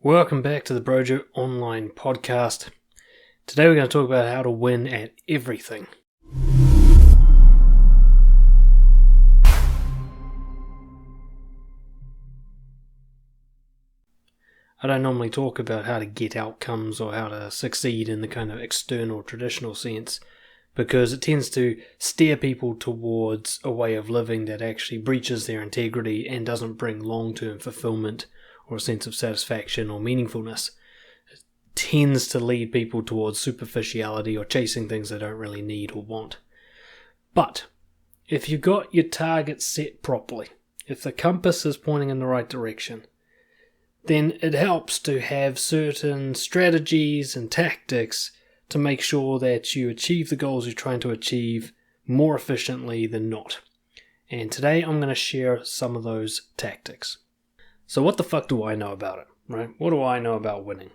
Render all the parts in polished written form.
Welcome back to the Brojo online podcast. Today we're going to talk about how to win at everything. I don't normally talk about how to get outcomes or how to succeed in the kind of external traditional sense, because it tends to steer people towards a way of living that actually breaches their integrity and doesn't bring long-term fulfillment or a sense of satisfaction or meaningfulness. It tends to lead people towards superficiality or chasing things they don't really need or want. But if you've got your target set properly, if the compass is pointing in the right direction, then it helps to have certain strategies and tactics to make sure that you achieve the goals you're trying to achieve more efficiently than not. And today I'm going to share some of those tactics. So what the fuck do I know about it, right? What do I know about winning?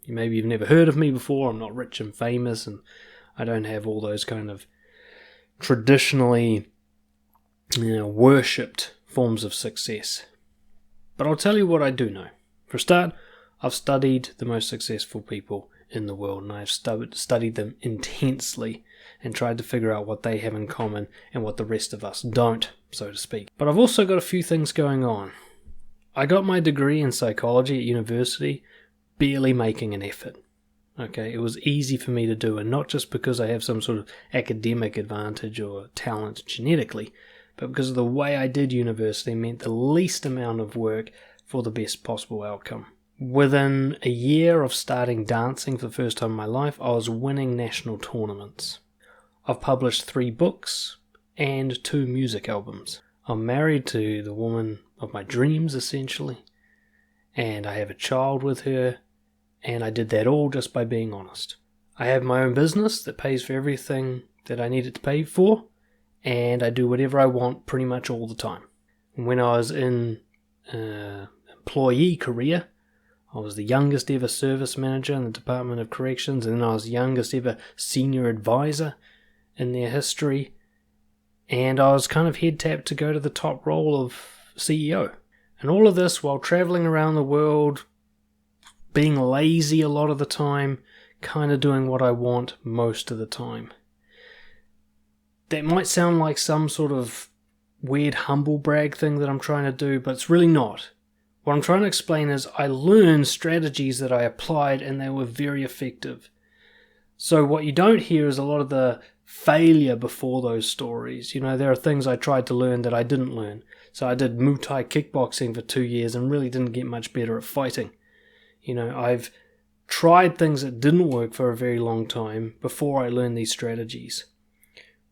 Maybe you've never heard of me before. I'm not rich and famous, and I don't have all those kind of traditionally, worshipped forms of success. But I'll tell you what I do know. For a start, I've studied the most successful people in the world, and I've studied them intensely and tried to figure out what they have in common and what the rest of us don't, so to speak. But I've also got a few things going on. I got my degree in psychology at university barely making an effort. Okay, it was easy for me to do, and not just because I have some sort of academic advantage or talent genetically, but because of the way I did university meant the least amount of work for the best possible outcome. Within a year of starting dancing for the first time in my life, I was winning national tournaments. I've published 3 books and 2 music albums. I'm married to the woman of my dreams, essentially, and I have a child with her, and I did that all just by being honest. I have my own business that pays for everything that I need it to pay for, and I do whatever I want pretty much all the time. When I was in employee career, I was the youngest ever service manager in the Department of Corrections, and then I was the youngest ever senior advisor in their history, and I was kind of head-tapped to go to the top role of CEO. And all of this while traveling around the world, being lazy a lot of the time, kind of doing what I want most of the time. That might sound like some sort of weird humble brag thing that I'm trying to do, but it's really not. What I'm trying to explain is I learned strategies that I applied and they were very effective. So what you don't hear is a lot of the failure before those stories. There are things I tried to learn that I didn't learn. So I did Muay Thai kickboxing for 2 years and really didn't get much better at fighting. I've tried things that didn't work for a very long time before I learned these strategies.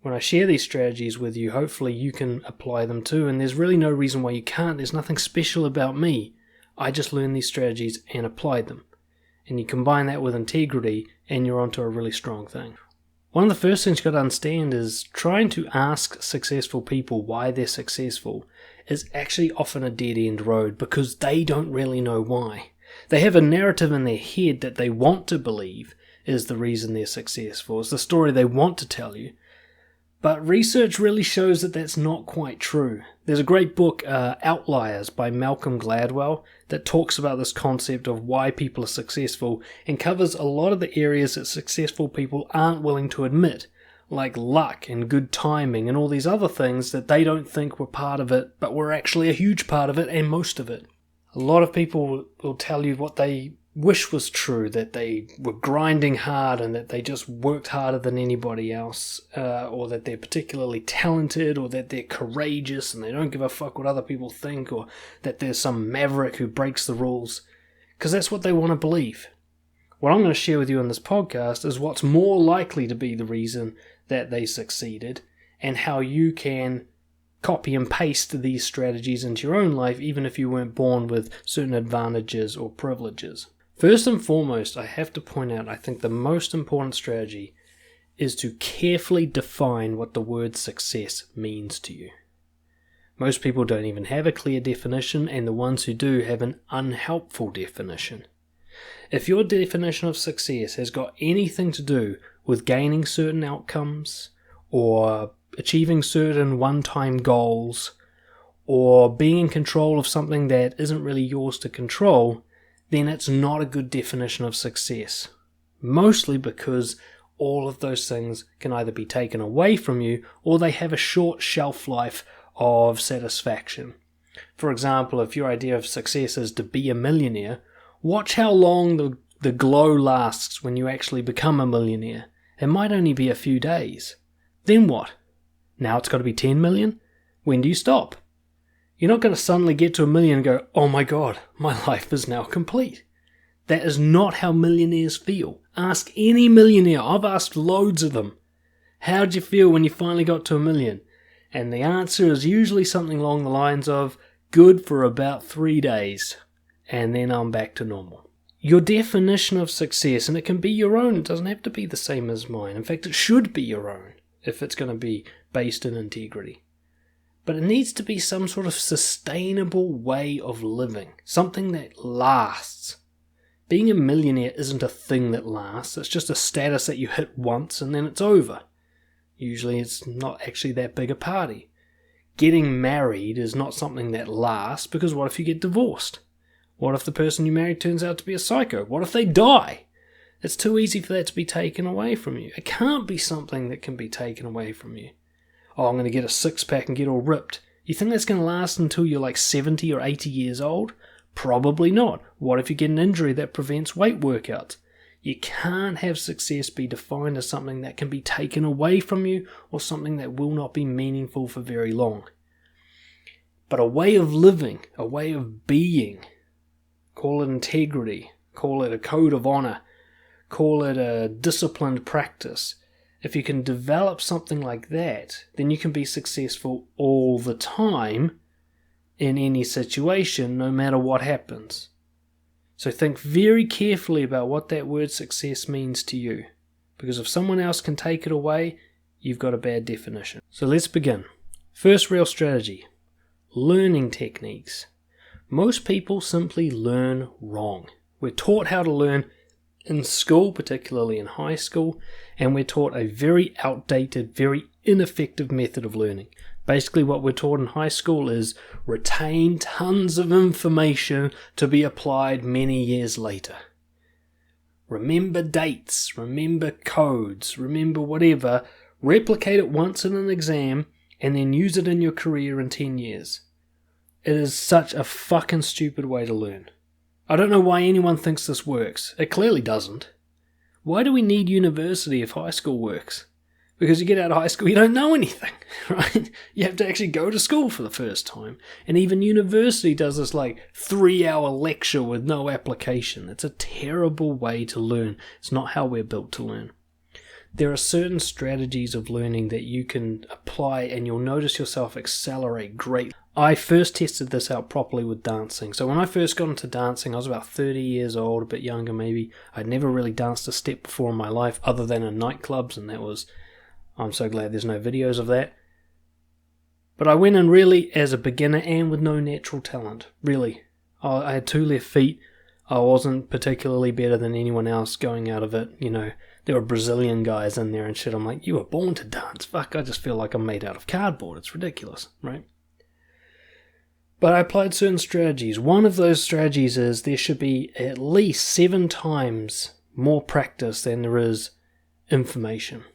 When I share these strategies with you, hopefully you can apply them too, and there's really no reason why you can't. There's nothing special about me. I just learned these strategies and applied them. And you combine that with integrity and you're onto a really strong thing. One of the first things you've got to understand is trying to ask successful people why they're successful is actually often a dead-end road because they don't really know why. They have a narrative in their head that they want to believe is the reason they're successful. It's the story they want to tell you. But research really shows that that's not quite true. There's a great book, Outliers, by Malcolm Gladwell, that talks about this concept of why people are successful and covers a lot of the areas that successful people aren't willing to admit, like luck and good timing and all these other things that they don't think were part of it, but were actually a huge part of it and most of it. A lot of people will tell you what they wish was true, that they were grinding hard and that they just worked harder than anybody else, or that they're particularly talented, or that they're courageous and they don't give a fuck what other people think, or that there's some maverick who breaks the rules, because that's what they want to believe. What I'm going to share with you on this podcast is what's more likely to be the reason that they succeeded, and how you can copy and paste these strategies into your own life, even if you weren't born with certain advantages or privileges. First and foremost, I have to point out, I think the most important strategy is to carefully define what the word success means to you. Most people don't even have a clear definition, and the ones who do have an unhelpful definition. If your definition of success has got anything to do with gaining certain outcomes, or achieving certain one-time goals, or being in control of something that isn't really yours to control, then it's not a good definition of success. Mostly because all of those things can either be taken away from you or they have a short shelf life of satisfaction. For example, if your idea of success is to be a millionaire, watch how long the glow lasts when you actually become a millionaire. It might only be a few days. Then what? Now it's got to be 10 million? When do you stop? You're not going to suddenly get to 1 million and go, oh my god, my life is now complete. That is not how millionaires feel. Ask any millionaire. I've asked loads of them. How'd you feel when you finally got to 1 million? And the answer is usually something along the lines of, good for about 3 days, and then I'm back to normal. Your definition of success, and it can be your own, it doesn't have to be the same as mine. In fact, it should be your own if it's going to be based in integrity. But it needs to be some sort of sustainable way of living, something that lasts. Being a millionaire isn't a thing that lasts, it's just a status that you hit once and then it's over. Usually it's not actually that big a party. Getting married is not something that lasts, because what if you get divorced? What if the person you married turns out to be a psycho? What if they die? It's too easy for that to be taken away from you. It can't be something that can be taken away from you. Oh, I'm going to get a six-pack and get all ripped. You think that's going to last until you're like 70 or 80 years old? Probably not. What if you get an injury that prevents weight workouts? You can't have success be defined as something that can be taken away from you or something that will not be meaningful for very long. But a way of living, a way of being, call it integrity, call it a code of honor, call it a disciplined practice. If you can develop something like that, then you can be successful all the time in any situation, no matter what happens. So think very carefully about what that word success means to you. Because if someone else can take it away, you've got a bad definition. So let's begin. First real strategy. Learning techniques. Most people simply learn wrong. We're taught how to learn in school, particularly in high school, and we're taught a very outdated, very ineffective method of learning. Basically what we're taught in high school is retain tons of information to be applied many years later. Remember dates, remember codes, remember whatever, replicate it once in an exam, and then use it in your career in 10 years. It is such a fucking stupid way to learn. I don't know why anyone thinks this works. It clearly doesn't. Why do we need university if high school works? Because you get out of high school, you don't know anything, right? You have to actually go to school for the first time. And even university does this 3-hour lecture with no application. It's a terrible way to learn. It's not how we're built to learn. There are certain strategies of learning that you can apply and you'll notice yourself accelerate greatly. I first tested this out properly with dancing. So when I first got into dancing, I was about 30 years old, a bit younger maybe. I'd never really danced a step before in my life other than in nightclubs, and that was... I'm so glad there's no videos of that. But I went in really as a beginner and with no natural talent, really. I had 2 left feet. I wasn't particularly better than anyone else going out of it. You know, there were Brazilian guys in there and shit. I'm like, you were born to dance. Fuck, I just feel like I'm made out of cardboard. It's ridiculous, right? But I applied certain strategies. One of those strategies is there should be at least 7 times more practice than there is information.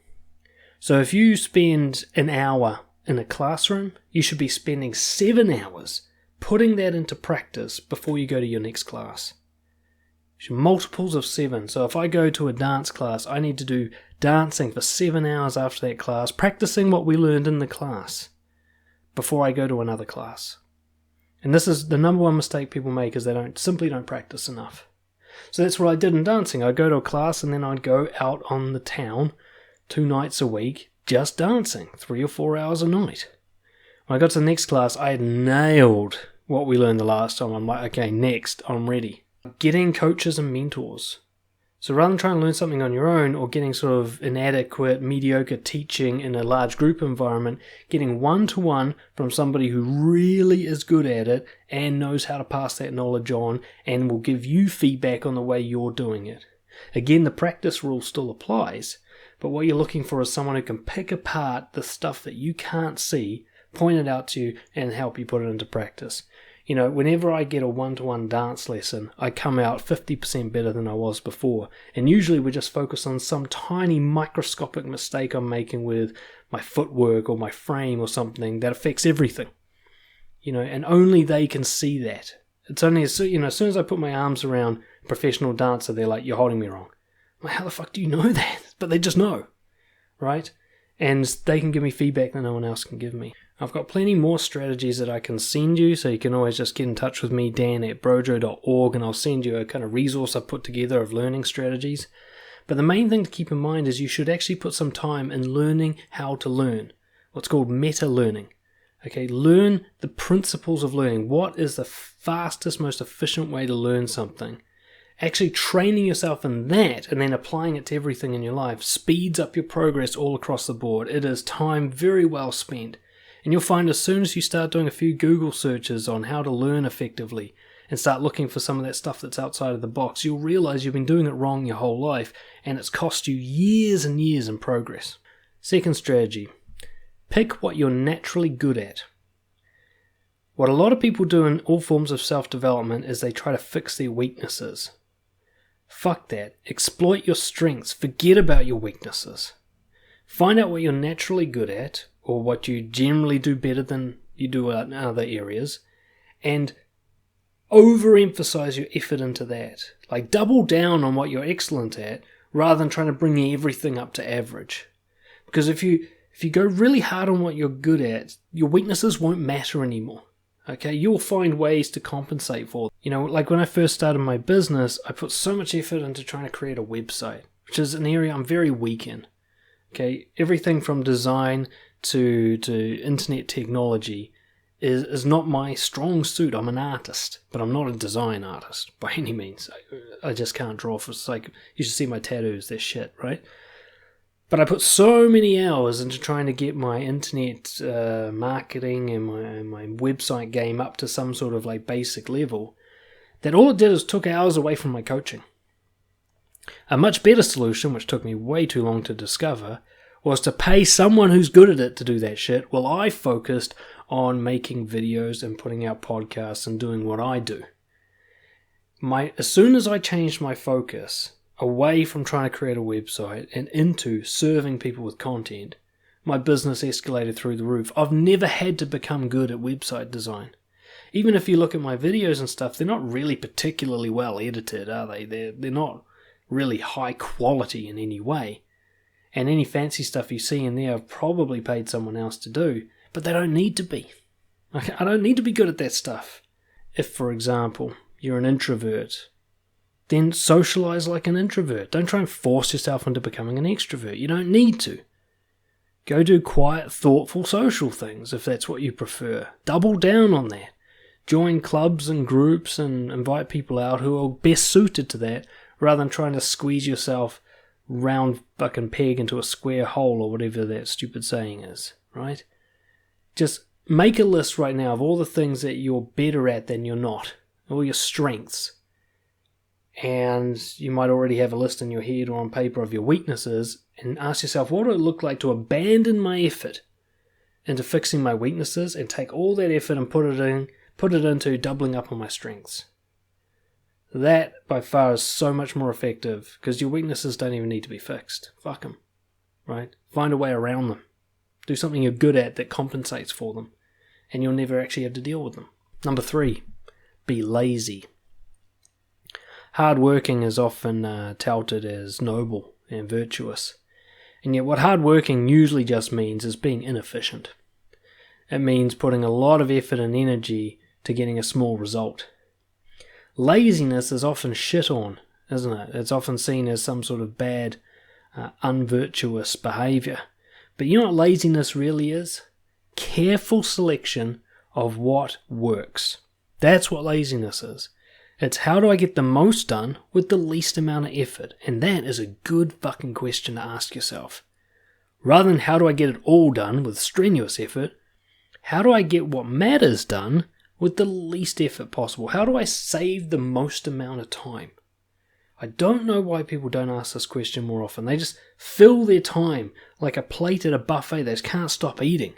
So if you spend an hour in a classroom, you should be spending 7 hours putting that into practice before you go to your next class. Multiples of 7. So if I go to a dance class, I need to do dancing for 7 hours after that class, practicing what we learned in the class before I go to another class. And this is the number one mistake people make, is they simply don't practice enough. So that's what I did in dancing. I'd go to a class and then I'd go out on the town 2 nights a week, just dancing, 3 or 4 hours a night. When I got to the next class, I had nailed what we learned the last time. I'm like, okay, next, I'm ready. Getting coaches and mentors. So rather than trying to learn something on your own or getting sort of inadequate, mediocre teaching in a large group environment, getting one-to-one from somebody who really is good at it and knows how to pass that knowledge on and will give you feedback on the way you're doing it. Again, the practice rule still applies. But what you're looking for is someone who can pick apart the stuff that you can't see, point it out to you, and help you put it into practice. Whenever I get a one-to-one dance lesson, I come out 50% better than I was before. And usually we're just focused on some tiny microscopic mistake I'm making with my footwork or my frame or something that affects everything. And only they can see that. It's only as soon as I put my arms around a professional dancer, they're like, "You're holding me wrong." I'm like, how the fuck do you know that? But they just know, right? And they can give me feedback that no one else can give me. I've got plenty more strategies that I can send you, so you can always just get in touch with me, dan@brojo.org, and I'll send you a kind of resource I've put together of learning strategies. But the main thing to keep in mind is you should actually put some time in learning how to learn, what's called meta-learning. Okay, learn the principles of learning. What is the fastest, most efficient way to learn something? Actually training yourself in that and then applying it to everything in your life speeds up your progress all across the board. It is time very well spent. And you'll find as soon as you start doing a few Google searches on how to learn effectively and start looking for some of that stuff that's outside of the box, you'll realize you've been doing it wrong your whole life and it's cost you years and years in progress. Second strategy, pick what you're naturally good at. What a lot of people do in all forms of self-development is they try to fix their weaknesses. Fuck that. Exploit your strengths. Forget about your weaknesses. Find out what you're naturally good at, or what you generally do better than you do in other areas, and overemphasize your effort into that. Like, double down on what you're excellent at, rather than trying to bring everything up to average. Because if you go really hard on what you're good at, your weaknesses won't matter anymore. Okay, you'll find ways to compensate for them. Like when I first started my business, I put so much effort into trying to create a website, which is an area I'm very weak in. Okay, everything from design to internet technology is not my strong suit. I'm an artist, but I'm not a design artist by any means. I just can't draw. It's like, you should see my tattoos, they're shit, right? But I put so many hours into trying to get my internet marketing and my website game up to some sort of like basic level that all it did is took hours away from my coaching. A much better solution, which took me way too long to discover, was to pay someone who's good at it to do that shit while I focused on making videos and putting out podcasts and doing what I do. As soon as I changed my focus away from trying to create a website and into serving people with content, my business escalated through the roof. I've never had to become good at website design. Even if you look at my videos and stuff, they're not really particularly well edited, are they? They're not really high quality in any way. And any fancy stuff you see in there I've probably paid someone else to do, but they don't need to be. I don't need to be good at that stuff. If, for example, you're an introvert, then socialize like an introvert. Don't try and force yourself into becoming an extrovert. You don't need to. Go do quiet, thoughtful social things if that's what you prefer. Double down on that. Join clubs and groups and invite people out who are best suited to that, rather than trying to squeeze yourself round fucking peg into a square hole or whatever that stupid saying is, right? Just make a list right now of all the things that you're better at than you're not. All your strengths. And you might already have a list in your head or on paper of your weaknesses, and ask yourself, what would it look like to abandon my effort into fixing my weaknesses and take all that effort and put it into doubling up on my strengths? That by far is so much more effective, because your weaknesses don't even need to be fixed. Fuck them, right? Find a way around them. Do something you're good at that compensates for them, and you'll never actually have to deal with them. Number 3, be lazy. Hardworking is often touted as noble and virtuous, and yet what hardworking usually just means is being inefficient. It means putting a lot of effort and energy to getting a small result. Laziness is often shit on, isn't it? It's often seen as some sort of bad, unvirtuous behaviour. But you know what laziness really is? Careful selection of what works. That's what laziness is. It's how do I get the most done with the least amount of effort? And that is a good fucking question to ask yourself. Rather than how do I get it all done with strenuous effort, how do I get what matters done with the least effort possible? How do I save the most amount of time? I don't know why people don't ask this question more often. They just fill their time like a plate at a buffet they just can't stop eating.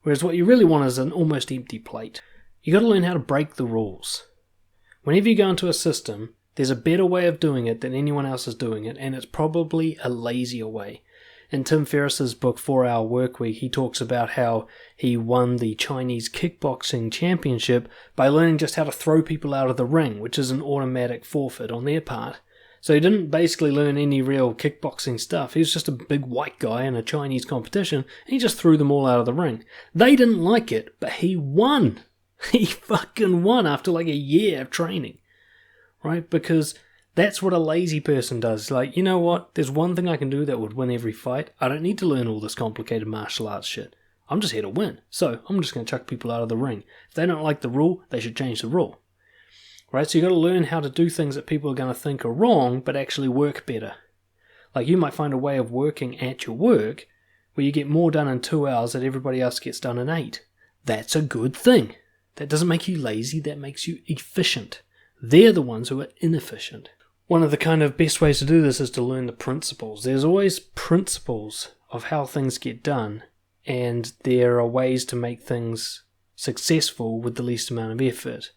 Whereas what you really want is an almost empty plate. You got to learn how to break the rules. Whenever you go into a system, there's a better way of doing it than anyone else is doing it, and it's probably a lazier way. In Tim Ferriss's book 4 Hour Workweek, he talks about how he won the Chinese kickboxing championship by learning just how to throw people out of the ring, which is an automatic forfeit on their part. So he didn't basically learn any real kickboxing stuff. He was just a big white guy in a Chinese competition, and he just threw them all out of the ring. They didn't like it, but he won. He fucking won after like a year of training. Right? Because that's what a lazy person does. Like, you know what? There's one thing I can do that would win every fight. I don't need to learn all this complicated martial arts shit. I'm just here to win. So I'm just going to chuck people out of the ring. If they don't like the rule, they should change the rule. Right? So you've got to learn how to do things that people are going to think are wrong, but actually work better. Like, you might find a way of working at your work where you get more done in 2 hours than everybody else gets done in 8. That's a good thing. That doesn't make you lazy. That makes you efficient. They're the ones who are inefficient. One of the kind of best ways to do this is to learn the principles. There's always principles of how things get done, and there are ways to make things successful with the least amount of effort.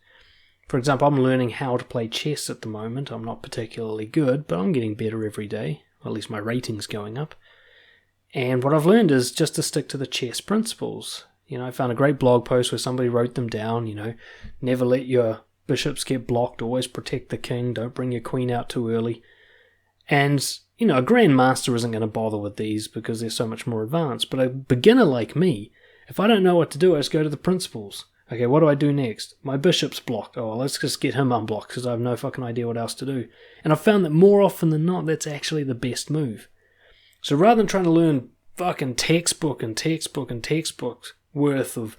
For example, I'm learning how to play chess at the moment. I'm not particularly good, but I'm getting better every day. At least my rating's going up. And what I've learned is just to stick to the chess principles. You know, I found a great blog post where somebody wrote them down, you know, never let your bishops get blocked, always protect the king, don't bring your queen out too early. And, you know, a grandmaster isn't going to bother with these because they're so much more advanced, but a beginner like me, if I don't know what to do, I just go to the principles. Okay, what do I do next? My bishop's blocked. Oh, well, let's just get him unblocked because I have no fucking idea what else to do. And I've found that more often than not, that's actually the best move. So rather than trying to learn fucking textbook worth of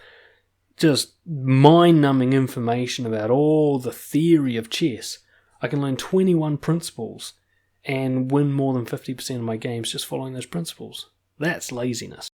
just mind-numbing information about all the theory of chess, I can learn 21 principles and win more than 50% of my games just following those principles. That's laziness.